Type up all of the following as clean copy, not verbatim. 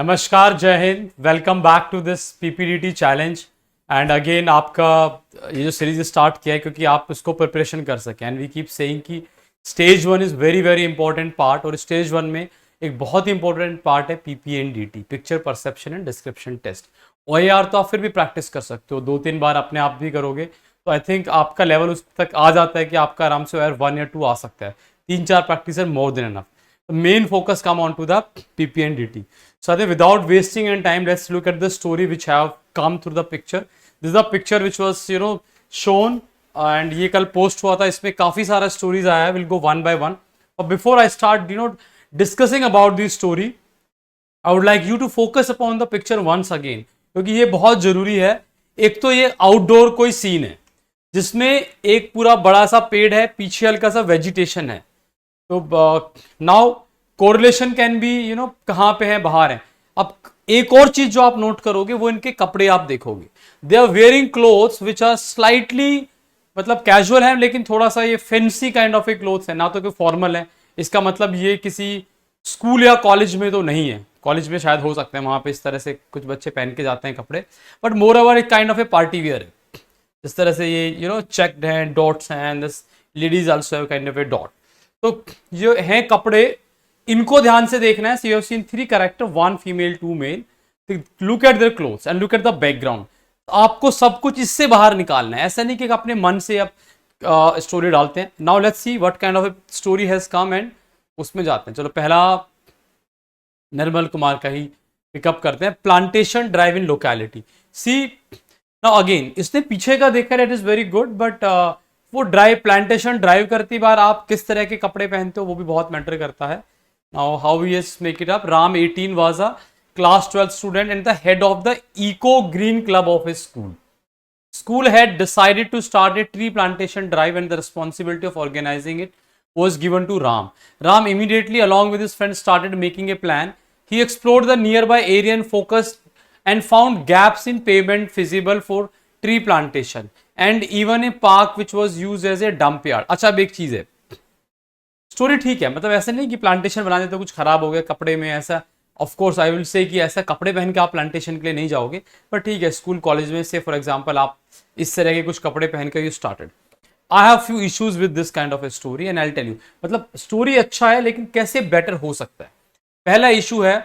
नमस्कार, जय हिंद। Welcome back to this PPDT challenge. And again आपका ये जो सीरीज स्टार्ट किया है क्योंकि आप इसको प्रिपरेशन कर सकें। एंड वी कीप सेइंग कि stage one is very very important part, और स्टेज वन में एक बहुत ही इंपॉर्टेंट पार्ट है PPNDT, picture perception and description test. OAR तो आप फिर भी प्रैक्टिस कर सकते हो, 2-3 बार अपने आप भी करोगे तो आई थिंक आपका लेवल उस तक आ जाता है कि आपका आराम से ओएआर 1 या 2 आ सकता है। 3-4 प्रैक्टिस है more than enough. Main focus come on to the PPNDT. So I think without wasting any time, let's look at the story which have come through the picture. This is the picture which was shown and ये कल post हुआ था। इसमें काफी सारा stories आया है। We'll go one by one. But before I start discussing about this story, I would like you to focus upon the picture once again, क्योंकि ये बहुत जरूरी है। एक तो ये आउटडोर कोई सीन है जिसमें एक पूरा बड़ा सा पेड़ है, पीछे हल्का सा वेजिटेशन है। तो नाउ कोरिलेशन कैन बी कहाँ पे है, बाहर है। अब एक और चीज जो आप नोट करोगे वो इनके कपड़े आप देखोगे। They are wearing clothes which are slightly मतलब कैजुअल है, लेकिन थोड़ा सा ये fancy kind of a clothes है, ना तो कि फॉर्मल है। इसका मतलब ये किसी स्कूल या कॉलेज में तो नहीं है। कॉलेज में शायद हो सकते हैं, वहां पे इस तरह से कुछ बच्चे पहन के जाते हैं कपड़े, बट मोर ओवर एक kind of A party wear है। जिस तरह से ये चेक्ड हैं, डॉट्स हैं, and this ladies also have kind of A dot. तो जो हैं कपड़े, इनको ध्यान से देखना है। So you have seen 3 character, 1 female 2 male. Look at their clothes and look at the background. आपको सब कुछ इससे बाहर निकालना है, ऐसा नहीं कि अपने मन से आप स्टोरी डालते हैं। Now let's see what kind of story has come and उसमें जाते हैं। चलो पहला निर्मल कुमार का ही पिकअप करते हैं। Plantation drive in locality. See now again इसने पीछे का देखा है, it is very good, but वो प्लांटेशन ड्राइव करती बार आप किस तरह के कपड़े पहनते हो वो भी बहुत मैटर करता है। Now how we make it up. Ram 18 was a class 12 student and the head of the eco green club of his school. School had decided to start a tree plantation drive and the responsibility of organizing it was given to Ram. Ram immediately along with his friends started making a plan. He explored the nearby area and focused and found gaps in pavement feasible for tree plantation and even a park which was used as a dump yard. अच्छा अब एक चीज है, story ठीक है, मतलब ऐसा नहीं कि प्लांटेशन बनाने तो कुछ खराब हो गया कपड़े में, ऐसा ऑफ कोर्स आई विल से कि ऐसा कपड़े पहन के आप प्लांटेशन के लिए नहीं जाओगे, पर ठीक है स्कूल कॉलेज में से फॉर एग्जांपल आप इस तरह के कुछ कपड़े पहन कर you started. I have few issues with this kind of a story and I will tell you. मतलब स्टोरी अच्छा है लेकिन कैसे बेटर हो सकता है। पहला इशू है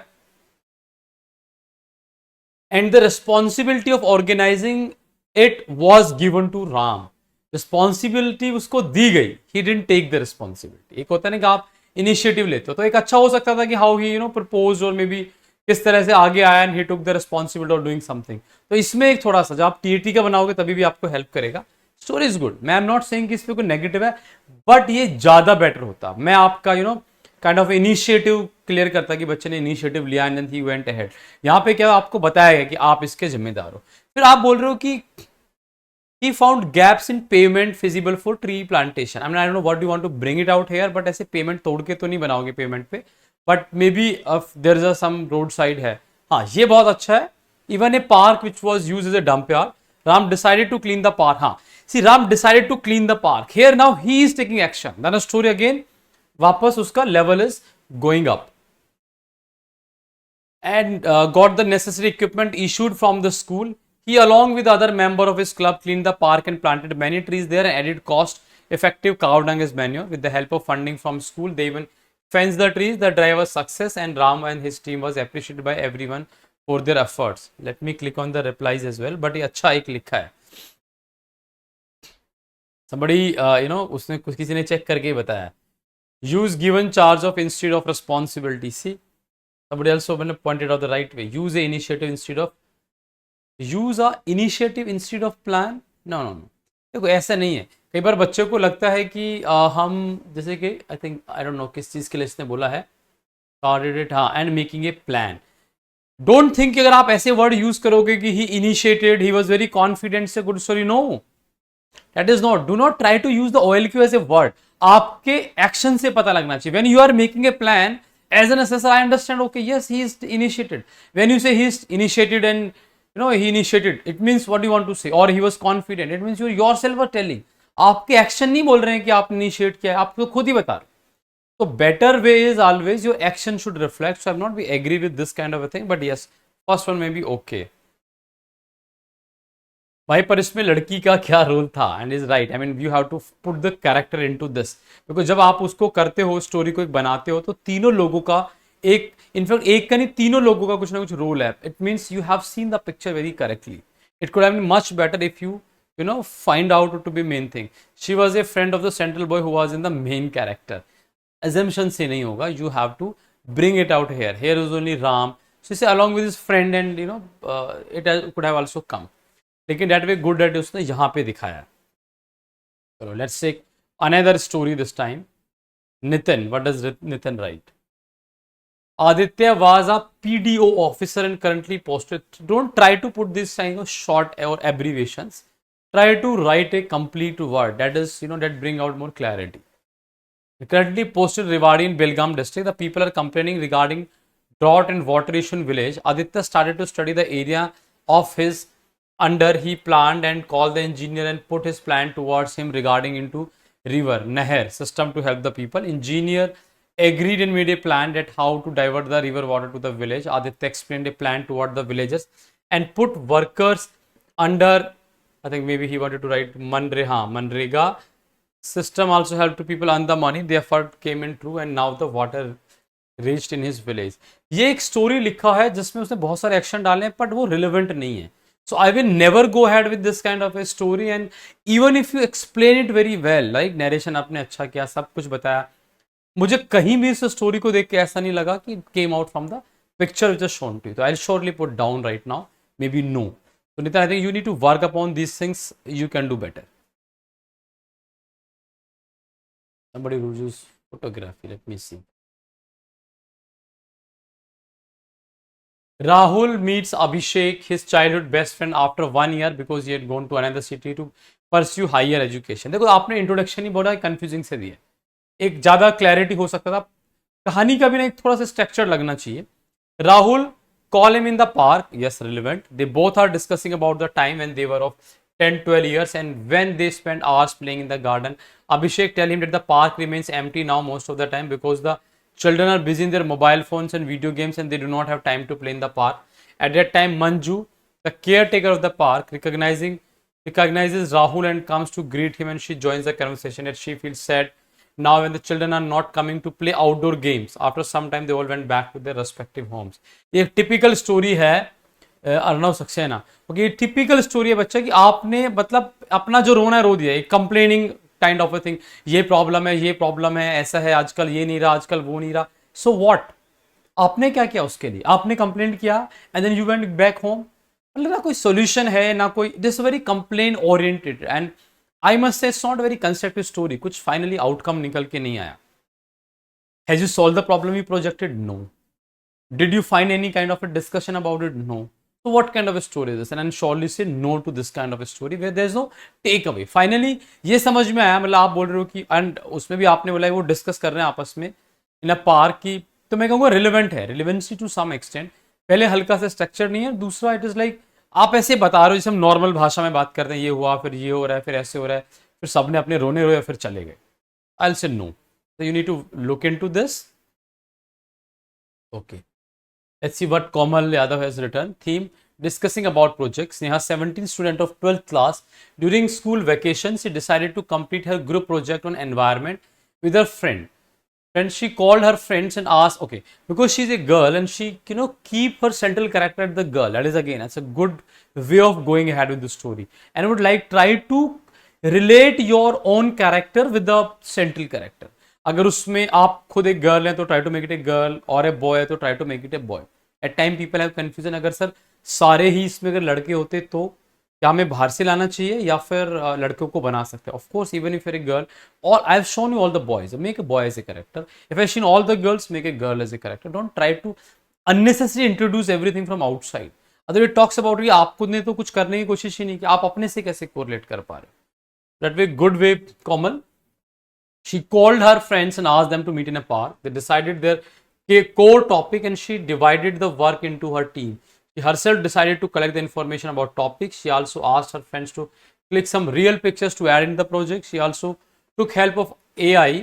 and the responsibility of organising it was given to Ram. Responsibility उसको दी गई, he didn't take the responsibility. एक होता है ना कि आप इनिशिएटिव लेते हो, तो एक अच्छा हो सकता था कि हाउ ही प्रपोज और मे बी किस तरह से आगे आया and he took the responsibility of doing something. तो इसमें एक थोड़ा सा जब आप टीटी का बनाओगे तभी भी आपको हेल्प करेगा। स्टोरी इज गुड, मैं एम नॉट सेइंग कि इस पे कोई नेगेटिव है, बट ये ज्यादा बेटर होता। मैं आपका काइंड ऑफ इनिशिएटिव क्लियर करता कि बच्चे ने इनिशिएटिव लिया एंड ही वेंट अहेड। यहाँ पे क्या आपको बताया गया कि आप इसके जिम्मेदार हो। फिर आप बोल रहे हो कि he found gaps in pavement feasible for tree plantation. I mean, I don't know what you want to bring it out here, but ऐसे pavement तोड़ के तो नहीं बनाओगे pavement पे, but maybe there is some roadside है। हाँ ये बहुत अच्छा है। Even a park which was used as a dump yard, Ram decided to clean the park. हाँ see Ram decided to clean the park. Here now he is taking action. Then a story again वापस उसका level is going up and got the necessary equipment issued from the school. He, along with other member of his club, cleaned the park and planted many trees there and added cost-effective cow dung as manure. With the help of funding from school, they even fenced the trees. The drive was success, and Ram and his team was appreciated by everyone for their efforts. Let me click on the replies as well. But ये अच्छा एक लिखा है। Somebody, उसने कुछ किसी ने check करके ही बताया। Use given charge of instead of responsibility. See, somebody also pointed out the right way. Use a initiative instead of use a initiative instead of plan. No no no, देखो ऐसा नहीं है। कई बार बच्चों को लगता है कि हम जैसे कि I think I don't know किस चीज़ के लिए इसने बोला है, स्टार्टेड इट, हाँ, and making a plan. Don't think कि अगर आप ऐसे वर्ड यूज करोगे कि he initiated, he was very confident से good story, no, that is not. Do not try to use the OLQ as a word. आपके action से पता लगना चाहिए। When you are making a plan as an assessor, I understand, okay yes he is initiated. When you say he is initiated and he initiated, it means what you want to say, or he was confident, it means you yourself are telling। आपके action नहीं बोल रहे हैं कि आपने initiate किया है, आप तो खुद ही बता रहे। So better way is always your action should reflect. So I'm not be agree with this kind of a thing, but yes, first one may be okay. भाई पर इसमें लड़की का क्या रोल था and is right I mean you have to put the character into this because जब आप उसको करते हो स्टोरी को एक बनाते हो तो तीनों लोगों का एक इनफैक्ट एक का नहीं तीनों लोगों का कुछ ना कुछ रोल है it means you have seen the picture very correctly it could have been much better if you know find out to be main thing she was a friend of the central boy who was in the main character assumption से नहीं होगा you have to bring it out here is only Ram so say along with his friend and you know could have also come लेकिन that way good that उसने यहाँ पे दिखाया चलो let's take another story this time Nitin what does Nitin write Aditya was a PDO officer and currently posted. Don't try to put this kind of short or abbreviations. Try to write a complete word that is, you know, that bring out more clarity. Currently posted Rewari in Belgaum district. The people are complaining regarding drought and water issue in village. Aditya started to study the area of his under. He planned and called the engineer and put his plan towards him regarding into river Naher system to help the people. Engineer agreed and made a plan that how to divert the river water to the village. Aditya explained a plan toward the villages and put workers under, I think maybe he wanted to write Manrega system also helped to people earn the money. The effort came in true and now the water reached in his village. ये एक story लिखा है जिसमें उसने बहुत सारे action डाले हैं बट वो रिलेवेंट नहीं है. So I will never go ahead with this kind of a story and even if you explain it very well, like narration आपने अच्छा किया, सब कुछ बताया, मुझे कहीं भी इस स्टोरी को देख के ऐसा नहीं लगा कि came out from the picture which is shown to you. तो I surely put down right now maybe no. So Nitin, I think you need to work upon these things. You can do better. Somebody who uses photography. Let me see. Rahul meets Abhishek, his childhood best friend, after 1 year because he had gone to another city to pursue higher education. देखो आपने introduction ही बोला confusing से दिया, एक ज्यादा clarity हो सकता था. कहानी का भी ना एक थोड़ा सा स्ट्रक्चर लगना चाहिए. Rahul call him in the park, yes, relevant. They both are discussing about the time when they were of 10-12 years and when they spent hours playing in the garden. Abhishek tell him that the park remains empty now most of the time because the children are busy in their mobile phones and video games and they do not have time to play in the park. At that time, Manju, the caretaker of the park, recognizes Rahul and comes to greet him and she joins the conversation that she feels sad now when the children are not coming to play outdoor games. After some time they all went back to their respective homes. ये typical story है Arnav Saxena. Okay, ये typical story है बच्चा कि आपने मतलब अपना जो रोना है रो दिया, एक complaining kind of a thing, ये प्रॉब्लम है, ऐसा है, आजकल ये नहीं रहा, आजकल वो नहीं रहा. सो व्हाट, आपने क्या किया उसके लिए? आपने कंप्लेंट किया and then you went back home. मतलब ना कोई सोल्यूशन है ना कोई, this very complain oriented and I must say it's not a very constructive story. कुछ finally outcome निकल के नहीं आया. Has you solved the problem you projected? No. Did you find any kind of a discussion about it? No. So what kind of a story is this? And I surely say no to this kind of a story where there is no takeaway. Finally ये समझ में आया, मतलब आप बोल रहे हो कि and उसमें भी आपने बोला वो डिस्कस कर रहे हैं आपस में इन अ पार्क की, तो मैं कहूँगा रिलेवेंट है, रिलेवेंसी टू सम एक्सटेंट. पहले हल्का सा स्ट्रक्चर नहीं है, दूसरा इट इज लाइक आप ऐसे बता रहे हो जैसे हम नॉर्मल भाषा में बात करते हैं, ये हुआ फिर ये हो रहा है फिर ऐसे हो रहा है फिर सबने अपने रोने रोए फिर चले गए. I will say no. So you need to look into this. Okay. Let's see what Komal Yadav has written. Theme discussing about projects. Neha, 17 student of 12th class. During school vacation, she decided to complete her group project on environment with her friend. And she called her friends and asked, okay, because she's a girl and she, you know, keep her central character at the girl. That is again, that's a good way of going ahead with the story. And I would like try to relate your own character with the central character. अगर उसमें आप खुद एक girl है तो try to make it a girl और a boy है तो try to make it a boy. At time people have confusion, अगर सर सारे ही इसमें अगर लड़के होते तो क्या हमें बाहर से लाना चाहिए या फिर लड़कों को बना सकते हैं. Of course even if you're a girl, और I have shown you all the boys, make a boy as a character. If I shown all the girls, make a girl as a character. Don't try to unnecessary introduce everything from outside. Other it talks about कि आप खुद ने तो कुछ करने की कोशिश ही नहीं की, आप अपने से कैसे कोरिलेट कर पा रहे हो. That way good way common. She called her friends and asked them to meet in a park. They decided their core topic and she divided the work into her team. She herself decided to collect the information about topics. She also asked her friends to click some real pictures to add in the project. She also took help of AI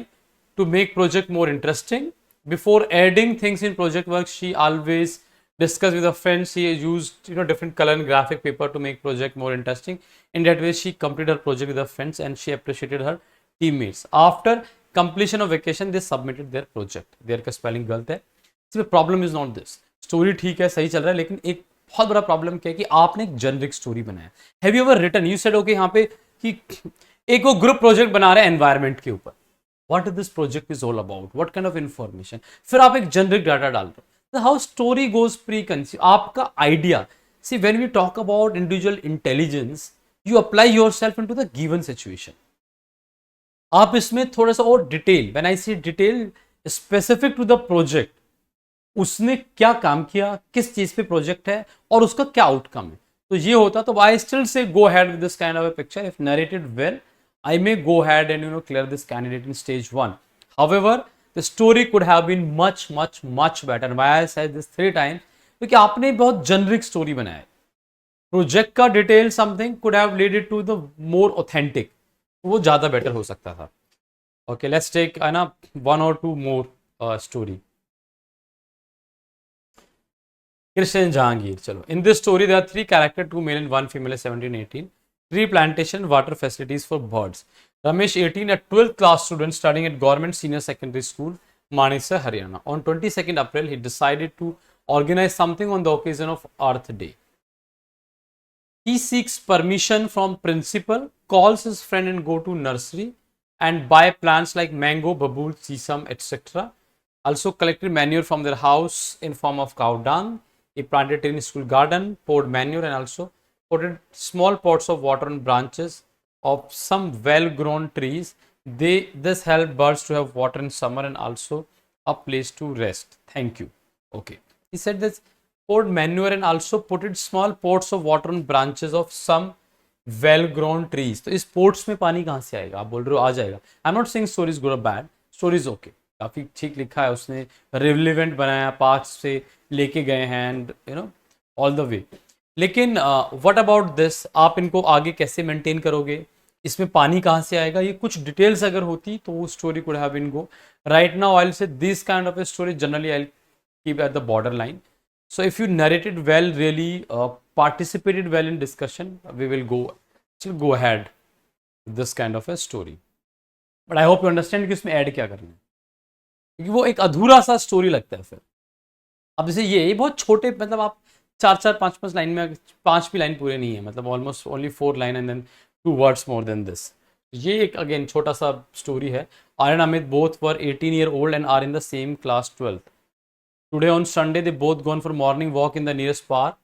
to make project more interesting. Before adding things in project work, she always discussed with her friends. She used different color and graphic paper to make project more interesting. In that way, she completed her project with her friends and she appreciated her teammates. After completion of vacation, they submitted their project. Their का spelling गलत है. इसमें problem is not this. Story ठीक है, सही चल रहा है, लेकिन एक बहुत बड़ा प्रॉब्लम क्या है कि आपने एक जेनरिक स्टोरी बनाया. Have you ever written, you said okay यहाँ पे कि एक वो ग्रुप प्रोजेक्ट बना रहे हैं एनवायरमेंट के ऊपर. What is this project is all about, what kind of information, फिर आप एक जेनरिक डाटा डाल रहे हो. How story goes preconceive, आपका idea. See when we talk about individual intelligence, you apply yourself into the given situation. आप इसमें थोड़ा सा और detail, when I see detail specific to the project, उसने क्या काम किया, किस चीज पे प्रोजेक्ट है और उसका क्या आउटकम है, तो ये होता. तो I still say go ahead with this kind of a picture. If narrated well, I may go ahead and clear this candidate in stage 1. However, the story could have been much better. And why I said this 3 times, क्योंकि आपने बहुत generic story बनाया है. Project का detail something could have led it to the more authentic. वो ज़्यादा better हो सकता था. Okay, let's take 1 or 2 more story. Christian Jahangir. चलो, in this story there are 3 characters, 2 male and 1 female, 17-18. Tree plantation, water facilities for birds. Ramesh, 18, a 12th class student studying at Government Senior Secondary School, Manesar, Haryana. On 22nd April, he decided to organize something on the occasion of Earth Day. He seeks permission from principal, calls his friend and go to nursery and buy plants like mango, babool, sesame, etc. Also collected manure from their house in form of cow dung. He planted in school garden, poured manure and also put small pots of water on branches of some well-grown trees. This helped birds to have water in summer and also a place to rest. Thank you. Okay. He said this, poured manure and also put small pots of water on branches of some well-grown trees. तो इस pots में पानी कहाँ से आएगा? आप बोल रहे हो आ जाएगा. I'm not saying story is good or bad. Story is okay. काफी ठीक लिखा है उसने, relevant बनाया, पार्क्स से लेके गए हैं and all the way. लेकिन व्हाट अबाउट दिस, आप इनको आगे कैसे मेंटेन करोगे, इसमें पानी कहाँ से आएगा, ये कुछ डिटेल्स अगर होती तो वो story could have been go. Right now I will say this kind of a story generally I will keep at the border line. So if you narrated well, really participated well in discussion, we will go ahead with this kind of a story. But I hope you understand कि इसमें add क्या करना है, क्योंकि वो एक अधूरा सा स्टोरी लगता है. फिर अब जैसे ये बहुत छोटे, मतलब आप 4-4, 5-5 लाइन में, 5 भी लाइन पूरे नहीं है, मतलब almost only 4 line and then 2 words more than this. ये एक अगेन छोटा सा स्टोरी है. Aryan Amit both were 18 year old and are in the same class 12th. Today on Sunday they both gone for morning walk in the nearest park.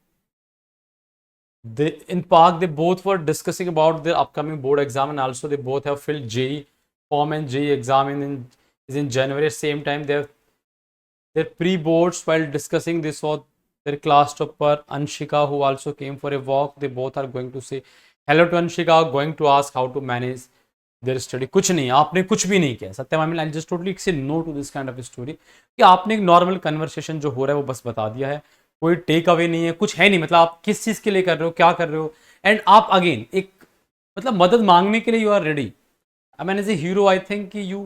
In park they both were discussing about their upcoming board exam and also they both have filled JEE form and JEE exam is in January. At same time they have their pre-boards. While discussing this, saw their class topper Anshika, who also came for a walk. They both are going to say hello to Anshika, going to ask how to manage their study. कुछ नहीं, आपने कुछ भी नहीं किया. Satyam, I mean just totally say no to this kind of story कि आपने एक नॉर्मल कन्वर्सेशन जो हो रहा है वो बस बता दिया है. कोई टेक अवे नहीं है, कुछ है नहीं. मतलब आप किस चीज़ के लिए कर रहे हो, क्या कर रहे हो, एंड आप अगेन एक मतलब मदद मांगने के लिए you are ready. I mean as a hero I think you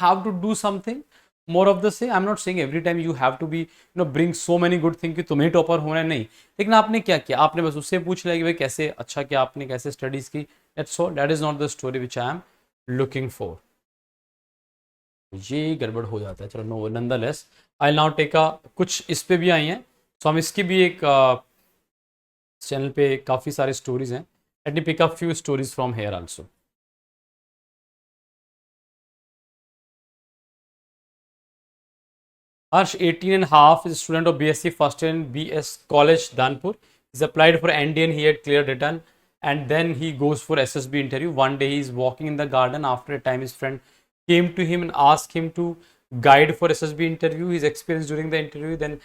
have to do something more of the same. I'm not saying every time you have to be bring so many good things कि तुम्हें topper होना है, नहीं. लेकिन आपने क्या किया, आपने बस उससे पूछ लिया कि भाई कैसे अच्छा किया आपने, कैसे स्टडीज की. That's all. That is not the story which I am looking for. ये गड़बड़ हो जाता है. चलो no, nonetheless I'll now take a, कुछ इस पे भी आई हैं, तो हम इसकी भी एक चैनल पे काफ़ी सारे स्टोरीज हैं. Let me pick up few stories from here also. Harsh, 18 and a half, is a student of BSc first year in BS College, Danpur. He's applied for ND and he had cleared written, and then he goes for SSB interview. One day he's walking in the garden. After a time, his friend came to him and asked him to guide for SSB interview, his experience during the interview. Then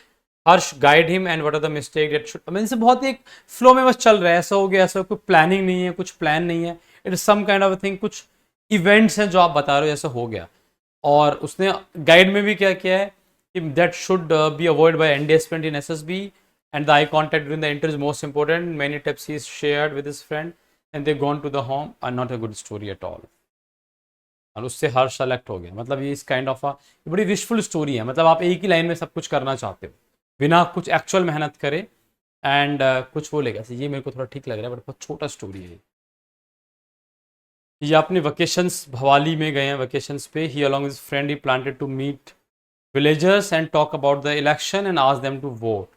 Harsh guide him and what are the mistakes that should. I mean, इसे बहुत एक flow में बस चल रहा है, ऐसा हो गया, ऐसा, कोई प्लानिंग नहीं है, कुछ प्लान नहीं है. It is some kind of thing, कुछ इवेंट्स हैं जो आप बता रहे हो, ऐसा हो गया. और उसने गाइड में भी क्या किया है that should be avoided by ND aspirant in SSB, and the eye contact during the interview is most important. Many tips he shared with his friend and they gone to the home are not a good story at all. और उससे हर्ष select हो गया। मतलब ये इस kind of बड़ी wishful story है। मतलब आप एक ही लाइन में सब कुछ करना चाहते हो बिना कुछ एक्चुअल मेहनत करे एंड कुछ वो लेगा। ये मेरे को थोड़ा ठीक लग रहा है, बट बहुत छोटा स्टोरी है ये। अपने वकेशंस भवाली में गए हैं, वकेशंस पे he along his friend he planted to meet villagers and talk about the election and ask them to vote.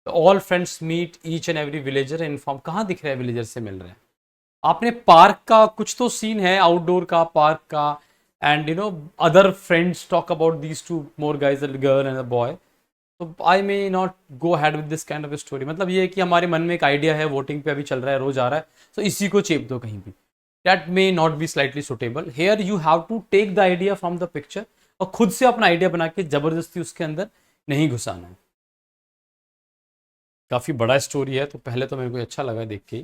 So all friends meet each and every villager and inform। कहाँ दिख रहा है villager से मिल रहे हैं? आपने park का कुछ तो सीन है, आउटडोर का, पार्क का, and other friends talk about these two more guys, a girl and a boy. तो I may not go ahead with this kind of story. मतलब ये है कि हमारे मन में एक आइडिया है, वोटिंग पे अभी चल रहा है, रोज आ रहा है, तो इसी को चेप दो कहीं भी। That may not be slightly suitable here. You have to take the idea from the picture और खुद से अपना आइडिया बना के जबरदस्ती उसके अंदर नहीं घुसाना है। काफी बड़ा स्टोरी है, तो पहले तो मेरे को अच्छा लगा देख के।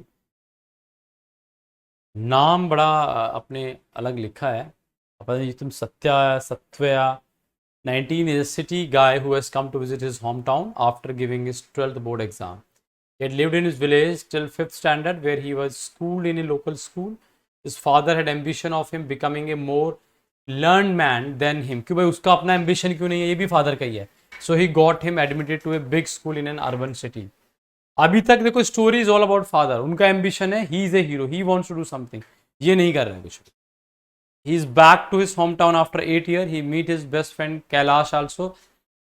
नाम बड़ा अपने अलग लिखा है। अपने तुम Satya सत्वया 19 is a city guy who has come to visit his hometown after giving his 12th board exam. He had lived in his village till 5th standard where he was schooled in a local school. His father had ambition of him becoming a more learned man than him. क्यों भाई उसका अपना ambition क्यों नहीं है, ये भी father का ही है। So he got him admitted to a big school in an urban city. अभी तक देखो story is all about father. उनका एम्बिशन है, he is a hero, he wants to do something. ये नहीं कर रहे हैं कुछ। He is back to his hometown after 8 years. He meet his best friend Kailash also.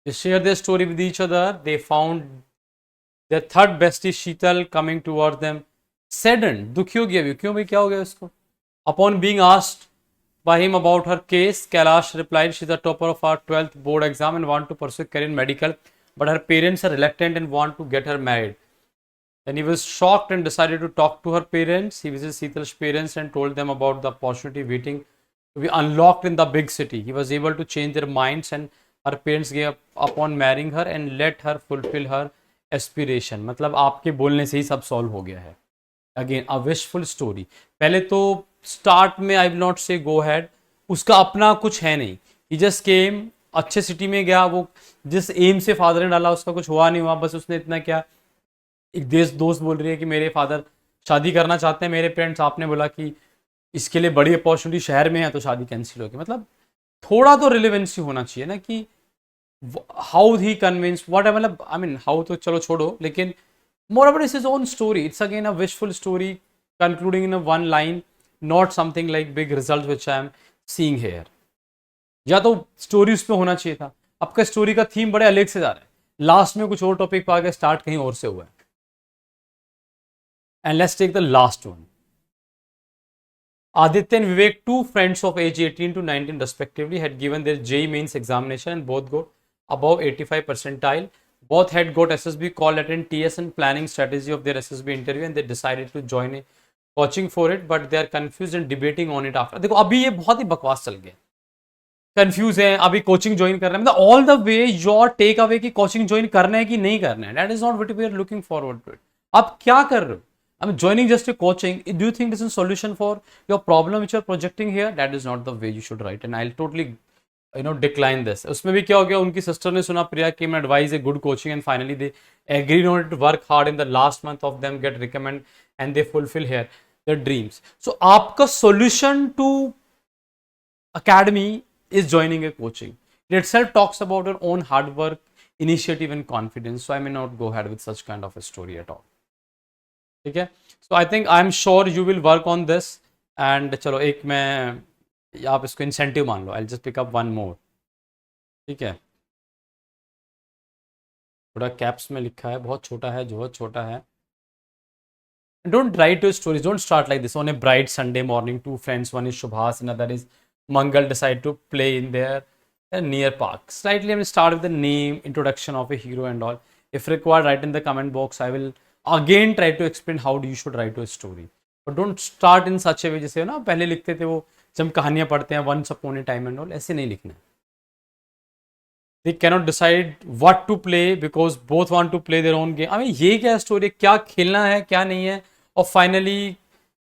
They share their story with each other. They found their third bestie Sheetal coming towards them. Saddened, दुखी हो गया अभी। क्यों भाई, क्या हो गया उसको? Upon being asked by him about her case, Kailash replied, she's the topper of our 12th board exam and want to pursue career in medical, but her parents are reluctant and want to get her married. Then he was shocked and decided to talk to her parents. He visited Sheetal's parents and told them about the opportunity waiting to be unlocked in the big city. He was able to change their minds and her parents gave up upon marrying her and let her fulfill her aspiration. मतलब आपके बोलने से ही सब solve हो गया है। Again a wishful story. पहले तो स्टार्ट में आई विल नॉट से गो हैड, उसका अपना कुछ है नहीं। ही जस्ट केम, अच्छे सिटी में गया, वो जिस एम से फादर ने डाला उसका कुछ हुआ नहीं हुआ, बस उसने इतना क्या, एक दोस्त बोल रही है कि मेरे फादर शादी करना चाहते हैं, मेरे पेरेंट्स, आपने बोला कि इसके लिए बड़ी अपॉर्चुनिटी शहर में है तो शादी कैंसिल होगी। मतलब थोड़ा तो रिलेवेंसी होना चाहिए ना कि हाउ ही कन्विंस वट, मतलब आई मीन हाउ तो चलो छोड़ो, लेकिन more about is own story. It's again a wishful story concluding in a one line, not something like big result which I am seeing here. या तो story उस पर होना चाहिए था। आपका स्टोरी का थीम बड़े अलग से जा रहा है, लास्ट में कुछ और टॉपिक पर आ गया, स्टार्ट कहीं और से हुआ है। And let's take the last one. Aditya and Vivek, two friends of age 18 to 19 respectively, had given their JEE mains examination and both got above 85 percentile. Both had got SSB call attend TS and planning strategy of their SSB interview and they decided to join a coaching for it, but they are confused and debating on it after. देखो अभी ये बहुत ही बकवास चल गया, confuse है, अभी coaching join करना है। मतलब all the way your take away कि कोचिंग ज्वाइन करना है कि नहीं करना है, that is not what we are looking forward to it. आप क्या कर रहे हो? I'm joining just a coaching. Do you think this is a solution for your problem which you are projecting here? That is not the way you should write, and I'll totally decline this. उसमें भी क्या हो गया, उनकी sister ने सुना प्रिया की मैं advise a good coaching and finally they agreed on it, work hard in the last month of them get recommend and they fulfil here their dreams. So आपका solution to academy is joining a coaching. It itself talks about your own hard work, initiative and confidence. So I may not go ahead with such kind of a story at all. ठीक है, so I think I am sure you will work on this. And चलो एक मैं, आप इसको incentive मान लो, I just pick up one more. ठीक है, थोड़ा कैप्स में लिखा है, बहुत छोटा है, जो बहुत छोटा है। Don't write your stories, don't start like this. On a bright Sunday morning, two friends, one is Shubhas, another is Mangal, decide to play in their near park. Slightly, I will start with the name, introduction of a hero and all. If required, write in the comment box. I will again try to explain how you should write a story. But don't start in such a way जैसे ना पहले लिखते थे वो, जब कहानियाँ पढ़ते हैं once upon a time and all, ऐसे नहीं लिखना है। They cannot decide what to play because both want to play their own game. I mean ये क्या स्टोरी, क्या खेलना है क्या नहीं है, और फाइनली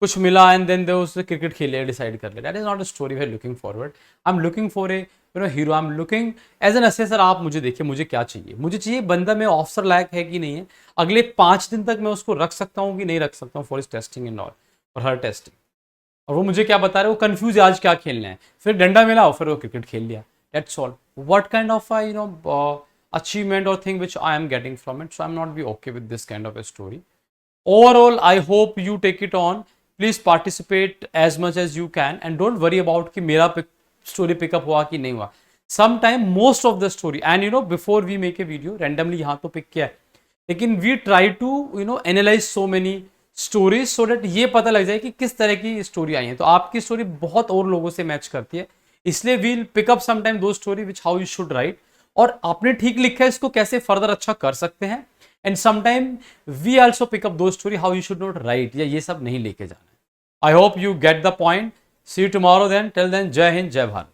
कुछ मिला एंड देन दे उससे क्रिकेट खेले डिसाइड कर ले। That is not a story we are looking forward. I am looking for a hero. I am looking as an assessor. आप मुझे देखिए, मुझे क्या चाहिए, मुझे चाहिए बंदा में ऑफिसर लायक है कि नहीं है, अगले 5 दिन तक मैं उसको रख सकता हूँ कि नहीं रख सकता हूँ फॉर इस testing and all, for her testing. और वो मुझे क्या बता रहे, वो कंफ्यूज है आज क्या खेलना है, फिर डंडा मिला फिर वो क्रिकेट खेल लिया, that's all. What kind of achievement or thing which I am getting from it, so I'm not be okay with this kind of a story. Overall, I hope you take it on. Please participate as much as you can and don't worry about कि मेरा story pickup हुआ कि नहीं हुआ. Sometime most of the story, and before we make a video randomly यहाँ तो pick किया है, लेकिन we try to analyze so many stories so that ये पता लग जाए कि किस तरह की स्टोरी आई है. तो आपकी स्टोरी बहुत और लोगों से मैच करती है, इसलिए we'll pick up sometime those story which how you should write, और आपने ठीक लिखा है इसको कैसे फर्दर अच्छा कर सकते हैं. And sometime we also pick up दो story how you should not write, या ये सब नहीं लेके जाना है. I hope you get the point. See you tomorrow then. Till then, जय हिंद, जय भारत.